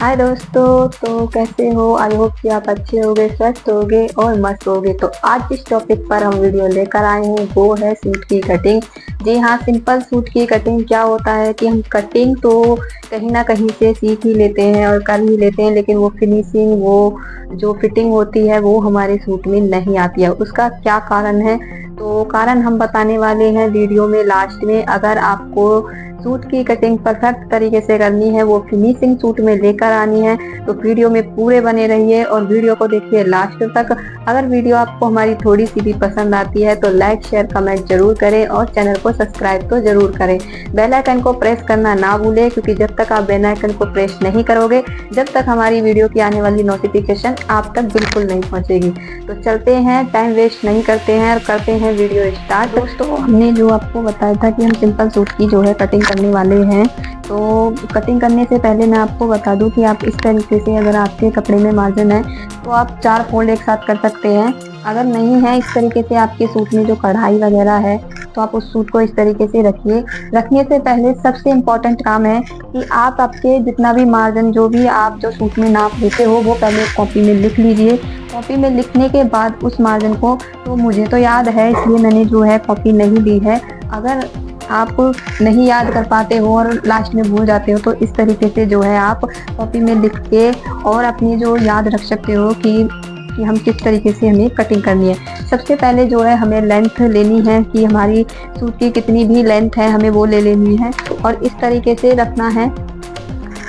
हाय दोस्तों, तो कैसे हो? आई होप कि आप अच्छे होगे, स्वस्थ होगे और मस्त होगे। तो आज जिस टॉपिक पर हम वीडियो लेकर आए हैं वो है सूट की कटिंग। जी हाँ, सिंपल सूट की कटिंग। क्या होता है कि हम कटिंग तो कहीं ना कहीं से सीख ही लेते हैं और कर ही लेते हैं, लेकिन वो फिनिशिंग, वो जो फिटिंग होती है वो हमारे सूट में नहीं आती है। उसका क्या कारण है? तो कारण हम बताने वाले हैं वीडियो में लास्ट में। अगर आपको सूट की कटिंग परफेक्ट तरीके से करनी है, वो फिनिशिंग सूट में लेकर आनी है, तो वीडियो में पूरे बने रहिए और वीडियो को देखिए लास्ट तक। अगर वीडियो आपको हमारी थोड़ी सी भी पसंद आती है तो लाइक शेयर कमेंट जरूर करें और चैनल को सब्सक्राइब तो जरूर करें। बेल आइकन को प्रेस करना ना भूलें, क्योंकि जब तक आप बेल आइकन को प्रेस नहीं करोगे जब तक हमारी वीडियो की आने वाली नोटिफिकेशन आप तक बिल्कुल नहीं पहुंचेगी। तो चलते हैं, टाइम वेस्ट नहीं करते हैं और करते हैं वीडियो स्टार्ट। दोस्तों, हमने जो आपको बताया था कि हम सिंपल सूट की जो है कटिंग करने वाले हैं, तो कटिंग करने से पहले मैं आपको बता दूं कि आप इस तरीके से, अगर आपके कपड़े में मार्जिन है तो आप 4 फोल्ड एक साथ कर सकते हैं। अगर नहीं है इस तरीके से आपके सूट में जो कढ़ाई वगैरह है, तो आप उस सूट को इस तरीके से रखिए। रखने से पहले सबसे इम्पोर्टेंट काम है कि आप आपके जितना भी मार्जिन, जो भी आप जो सूट में नाप लेते हो, वो पहले कॉपी में लिख लीजिए। कॉपी में लिखने के बाद उस मार्जिन को, तो मुझे तो याद है इसलिए मैंने जो है कॉपी नहीं दी है। अगर आप नहीं याद कर पाते हो और लास्ट में भूल जाते हो तो इस तरीके से जो है आप कॉपी में लिख के और अपनी जो याद रख सकते हो कि हम किस तरीके से हमें कटिंग करनी है। सबसे पहले जो है हमें लेंथ लेनी है कि हमारी सूट की कितनी भी लेंथ है हमें वो ले लेनी है और इस तरीके से रखना है।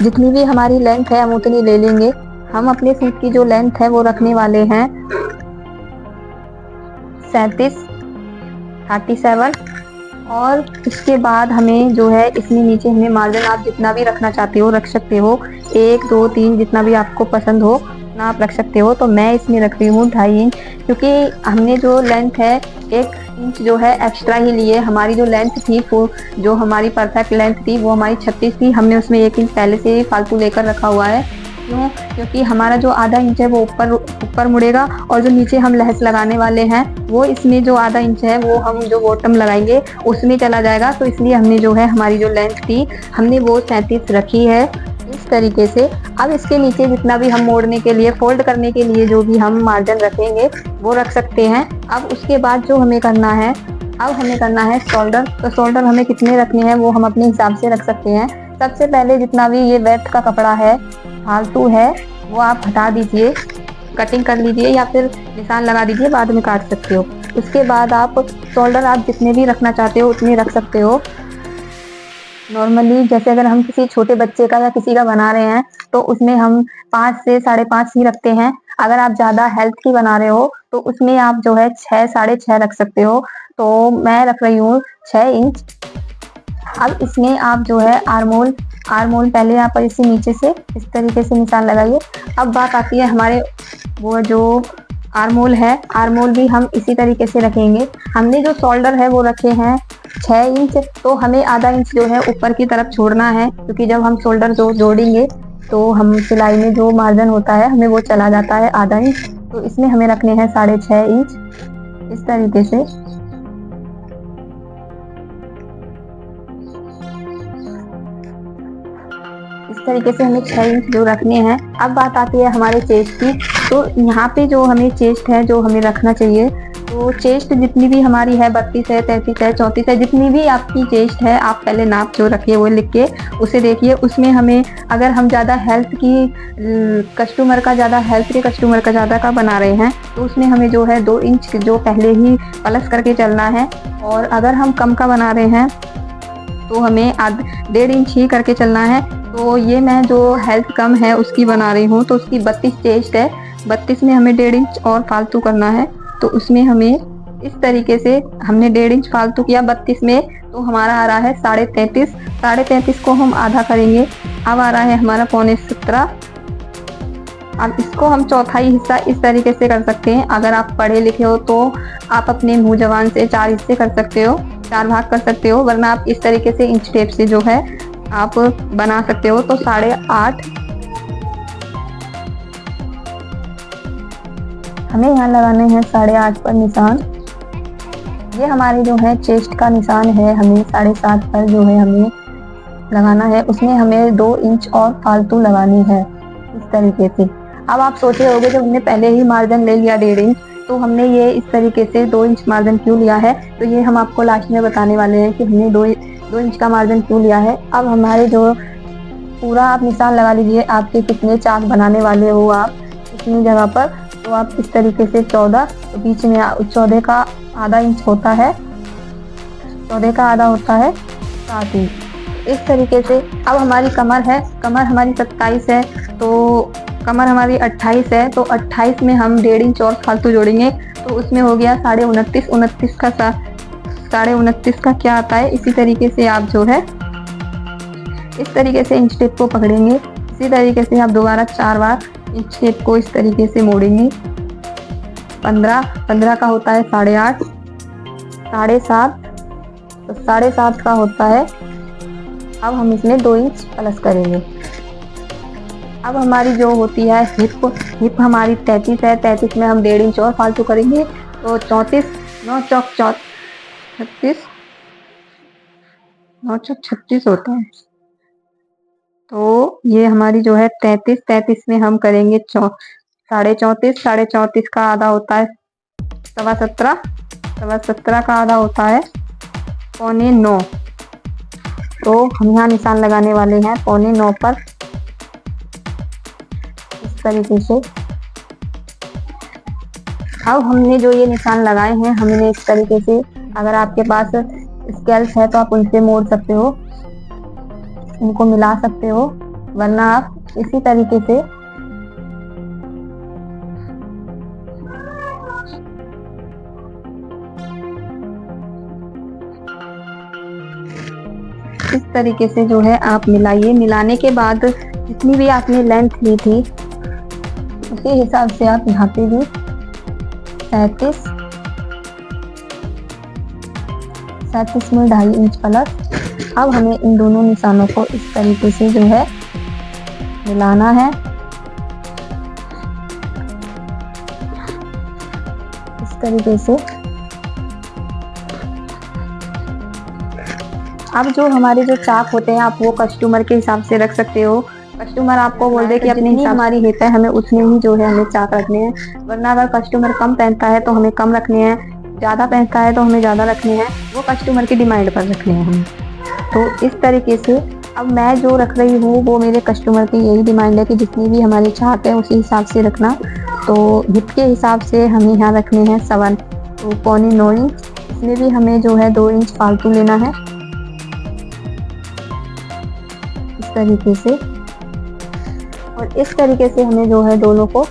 जितनी भी हमारी लेंथ है हम उतनी ले लेंगे। हम अपने सूट की जो लेंथ है वो रखने वाले हैं 37 और इसके बाद हमें जो है इसमें नीचे हमें मार्जिन आप जितना भी रखना चाहते हो रख सकते हो, 1 2 3 जितना भी आपको पसंद हो ना आप रख सकते हो। तो मैं इसमें रख रही हूँ 2.5 इंच, क्योंकि हमने जो लेंथ है 1 इंच जो है एक्स्ट्रा ही लिए। हमारी जो लेंथ थी वो, जो हमारी परफेक्ट लेंथ थी वो हमारी 36 थी, हमने उसमें 1 इंच पहले से फालतू लेकर रखा हुआ है। क्यों? क्योंकि हमारा जो आधा इंच है वो ऊपर ऊपर मुड़ेगा और जो नीचे हम लहस लगाने वाले हैं वो इसमें जो आधा इंच है वो हम जो बॉटम लगाएंगे उसमें चला जाएगा। तो इसलिए हमने जो है हमारी जो लेंथ थी हमने वो 37 रखी है इस तरीके से। अब इसके नीचे जितना भी हम मोड़ने के लिए, फोल्ड करने के लिए जो भी हम मार्जिन रखेंगे वो रख सकते हैं। अब उसके बाद जो हमें करना है, अब हमें करना है शोल्डर। तो शोल्डर हमें कितने रखने हैं वो हम अपने हिसाब से रख सकते हैं। सबसे पहले जितना भी ये वेट का कपड़ा है, फालतू है, वो आप हटा दीजिए, कटिंग कर लीजिए या फिर निशान लगा दीजिए, बाद में काट सकते हो। उसके बाद आप शोल्डर आप जितने भी रखना चाहते हो उतने रख सकते हो। नॉर्मली जैसे अगर हम किसी छोटे बच्चे का या किसी का बना रहे हैं तो उसमें हम 5 से 5.5 ही रखते हैं। अगर आप ज़्यादा हेल्थ की बना रहे हो तो उसमें आप जो है 6 6.5 रख सकते हो। तो मैं रख रही हूँ 6 इंच। अब इसमें आप जो है आर्मोल, पहले आप इसे नीचे से इस तरीके से निशान लगाइए। अब बात आती है हमारे वो जो आर्मोल है, आर्मोल भी हम इसी तरीके से रखेंगे। हमने जो शोल्डर है वो रखे हैं 6 इंच, तो हमें आधा इंच जो है ऊपर की तरफ छोड़ना है, क्योंकि जब हम शोल्डर जो जोड़ेंगे तो हम सिलाई में जो मार्जिन होता है हमें वो चला जाता है आधा इंच। तो इसमें हमें रखने हैं 6.5 इंच इस तरीके से। इस तरीके से हमें 6 इंच जो रखने हैं। अब बात आती है हमारे चेस्ट की। तो यहाँ पे जो हमें चेस्ट है जो हमें रखना चाहिए, तो चेस्ट जितनी भी हमारी है 32 है, 33 है, 34 है, जितनी भी आपकी चेस्ट है आप पहले नाप जो रखिए वो लिख के उसे देखिए। उसमें हमें, अगर हम ज़्यादा हेल्थ की कस्टमर का, ज़्यादा हेल्थ के कस्टमर का ज़्यादा का बना रहे हैं तो उसमें हमें जो है 2 इंच जो पहले ही प्लस करके चलना है। और अगर हम कम का बना रहे हैं तो हमें 1.5 इंच ही करके चलना है। तो ये मैं जो हेल्थ कम है उसकी बना रही हूँ, तो उसकी 32 चेस्ट है, 32 में हमें 1.5 इंच और फालतू करना है। तो उसमें हमें इस तरीके से हमने 1.5 इंच फालतू किया 32 में, तो हमारा आ रहा है 33.5। 33.5 को हम आधा करेंगे, अब आ रहा है हमारा 17.25। अब इसको हम चौथाई हिस्सा इस तरीके से कर सकते हैं। अगर आप पढ़े लिखे हो तो आप अपने मुंह जबान से 4 हिस्से कर सकते हो, 4 भाग कर सकते हो, वरना आप इस तरीके से इंच टेप से जो है आप बना सकते हो। तो 8.5 हमें यहाँ लगाने हैं 8.5 पर निशान। ये हमारी जो है चेस्ट का निशान है, हमें 7.5 पर जो है हमें लगाना है। उसमें हमें 2 इंच और फालतू लगानी है। तरीके से। अब आप सोच रहे होंगे जब हमने पहले ही मार्जिन ले लिया 1.5 इंच, तो हमने ये इस तरीके से 2 इंच मार्जिन क्यों लिया है, तो ये हम आपको लास्ट में बताने वाले हैं कि हमने 2 इंच का मार्जिन क्यों लिया है। अब हमारे जो पूरा आप निशान लगा लीजिए, आपके कितने चाक बनाने वाले हो आप इतनी जगह पर, तो आप इस तरीके से 14, तो बीच में 14 का आधा इंच होता है, 14 का आधा होता है 7 इंच। इस तरीके से अब हमारी कमर है, कमर हमारी 27 है, तो कमर हमारी 28 है, तो 28 में हम 1.5 इंच और फालतू जोड़ेंगे, तो उसमें हो गया 29.5। 29.5 का क्या आता है, इसी तरीके से आप जो है इस तरीके से इंच टेप को पकड़ेंगे। इसी तरीके से आप दोबारा 4 बार इंच टेप को इस तरीके से मोड़ेंगे। 15 का होता है 8.5, 7.5, तो 7.5 का होता है। अब हम इसमें 2 इंच प्लस करेंगे। अब हमारी जो होती है हिप हमारी 33 है, 33 में हम 1.5 इंच और फालतू करेंगे, तो 34, 9 चौक 36, 9 चौक 36 होता है। तो ये हमारी जो है 33 में हम करेंगे 34.5, 34 का आधा होता है 17.5 का आधा होता है 8.25। तो हम यहाँ निशान लगाने वाले हैं 8.25 पर, इस तरीके से। अब हमने जो ये निशान लगाए हैं, हमने इस तरीके से, अगर आपके पास स्केल्स है तो आप उनसे मोड़ सकते हो, उनको मिला सकते हो, वरना आप इसी तरीके से इस तरीके से जो है आप मिलाइए। मिलाने के बाद जितनी भी आपने लेंथ ली थी उसी हिसाब से आप यहाँ पे भी 37 में 2.5 इंच प्लस। अब हमें इन दोनों निशानों को इस तरीके से जो है मिलाना है, इस तरीके से। अब जो हमारे जो चाक होते हैं आप वो कस्टमर के हिसाब से रख सकते हो। कस्टमर आपको बोल दे कि अपनी हमारी हिप है, हमें उतने ही जो है हमें चाक रखने हैं, वरना अगर कस्टमर कम पहनता है तो हमें कम रखने हैं, ज़्यादा पहनता है तो हमें ज़्यादा रखने हैं, वो कस्टमर की डिमांड पर रखने हैं हमें। तो इस तरीके से अब मैं जो रख रही हूँ वो मेरे कस्टमर की यही डिमांड है कि जितनी भी हमारी चाक है उसी हिसाब से रखना। तो हिप के हिसाब से हमें यहाँ रखने हैं 7, तो 8.25 इंच। इसमें भी हमें जो है 2 इंच फालतू लेना है, इस तरीके से। और इस तरीके से हमें जो है दोनों को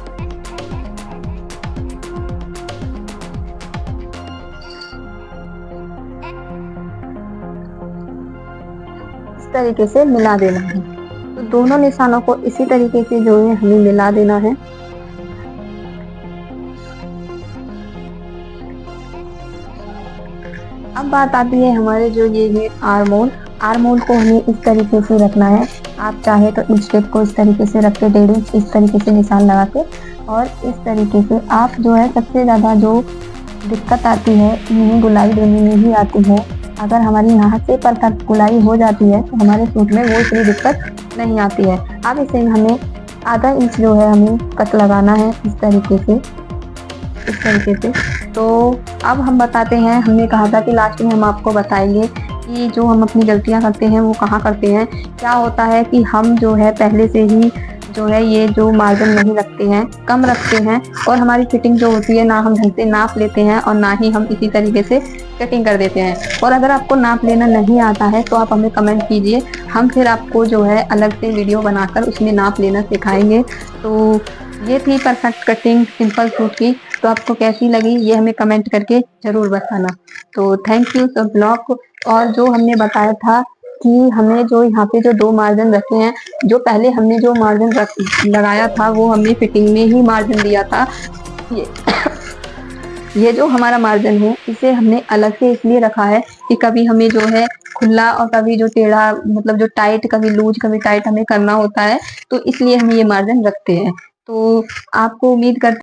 इस तरीके से मिला देना है। तो दोनों निशानों को इसी तरीके से जो है हमें मिला देना है। अब बात आती है हमारे जो ये है आर्म होल को हमें इस तरीके से रखना है। आप चाहे तो इंच टेप को इस तरीके से रख के 1.5 इंच इस तरीके से निशान लगा के, और इस तरीके से आप जो है सबसे ज़्यादा जो दिक्कत आती है इन्हें गुलाई देने में ही आती है। अगर हमारी यहाँ से परफेक्ट गुलाई हो जाती है तो हमारे सूट में वो इतनी दिक्कत नहीं आती है। अब इसे हमें आधा इंच जो है हमें कट लगाना है, इस तरीके से, इस तरीके से। तो अब हम बताते हैं, हमने कहा था कि लास्ट में हम आपको बताएंगे कि जो हम अपनी गलतियां करते हैं वो कहाँ करते हैं। क्या होता है कि हम जो है पहले से ही जो है ये जो मार्जिन नहीं रखते हैं, कम रखते हैं, और हमारी फिटिंग जो होती है ना हम ढंग से नाप लेते हैं और ना ही हम इसी तरीके से कटिंग कर देते हैं। और अगर आपको नाप लेना नहीं आता है तो आप हमें कमेंट कीजिए, हम फिर आपको जो है अलग से वीडियो बनाकर उसमें नाप लेना सिखाएंगे। तो ये थी परफेक्ट कटिंग सिंपल सूट की। तो आपको कैसी लगी ये हमें कमेंट करके ज़रूर बताना। तो थैंक यू सब ब्लॉग। और जो हमने बताया था कि हमें जो यहाँ पे जो 2 मार्जिन रखे हैं, जो पहले हमने जो मार्जिन लगाया था वो हमने फिटिंग में ही मार्जिन दिया था। ये जो हमारा मार्जिन है इसे हमने अलग से इसलिए रखा है कि कभी हमें जो है खुला और कभी जो टेढ़ा, मतलब जो टाइट, कभी लूज कभी टाइट हमें करना होता है, तो इसलिए हम ये मार्जिन रखते हैं। तो आपको उम्मीद करते